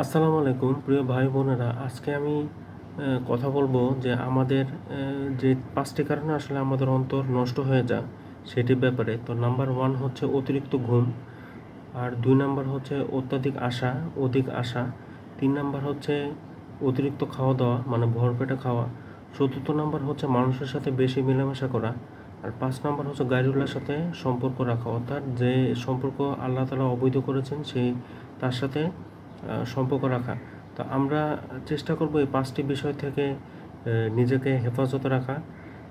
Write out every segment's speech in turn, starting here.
আসসালামু আলাইকুম প্রিয় ভাই বোনেরা। আজকে আমি কথা বলবো যে আমাদের যে 5টি কারণে আসলে আমাদের অন্তর নষ্ট হয়ে যায় সেটির ব্যাপারে। তো নাম্বার 1 হচ্ছে অতিরিক্ত ঘুম, আর 2 নাম্বার হচ্ছে অধিক আশা, 3 নাম্বার হচ্ছে অতিরিক্ত খাওয়া দাওয়া মানে ভরপেটে খাওয়া, 4র্থ নাম্বার হচ্ছে মানুষের সাথে বেশি মেলামেশা করা, আর 5 নাম্বার হচ্ছে গায়রুল্লাহর সাথে সম্পর্ক রাখা, অর্থাৎ যে সম্পর্ক আল্লাহ তাআলা অবৈধ করেছেন সেই তার সাথে সম্পর্ক রাখা। তো আমরা চেষ্টা করব এই 5টি বিষয় থেকে নিজেকে হেফাজতে রাখা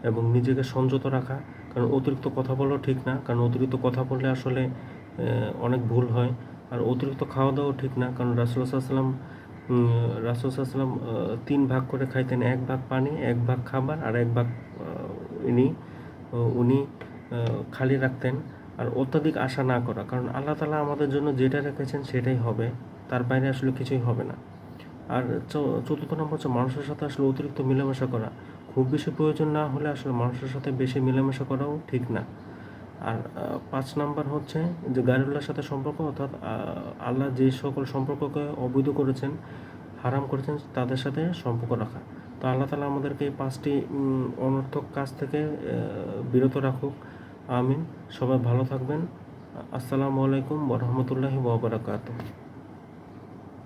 এবং নিজেকে সংযত রাখা। কারণ অতিরিক্ত কথা বলাও ঠিক না, কারণ অতিরিক্ত কথা বললে আসলে অনেক ভুল হয়। আর অতিরিক্ত খাওয়া দাওয়াও ঠিক না, কারণ রাসূলুল্লাহ সাল্লাল্লাহু আলাইহি ওয়াসাল্লাম 3 ভাগ করে খাইতেন, 1 ভাগ পানি, 1 ভাগ খাবার আর 1 ভাগ উনি খালি রাখতেন। আর অত্যাধিক আশা না করা, কারণ আল্লাহ তাআলা আমাদের জন্য যেটা রেখেছেন সেটাই হবে, তার বাইরে আসলে কিছুই হবে না। আর 4র্থ নম্বর হচ্ছে মানুষের সাথে আসলে অতিরিক্ত মেলামেশা করা। খুব বেশি প্রয়োজন না হলে আসলে মানুষের সাথে বেশি মেলামেশা করাও ঠিক না। আর 5 নাম্বার হচ্ছে যে গায়রুল্লাহর সাথে সম্পর্ক, অর্থাৎ আল্লাহ যে সকল সম্পর্ককে অবৈধ করেছেন, হারাম করেছেন, তাদের সাথে সম্পর্ক রাখা। তো আল্লাহ তাআলা আমাদেরকে এই 5টি অনর্থক কাজ থেকে বিরত রাখুক। আমিন। সবাই ভালো থাকবেন। আসসালামু আলাইকুম ওয়া রাহমাতুল্লাহি ওয়া বারাকাতুহু।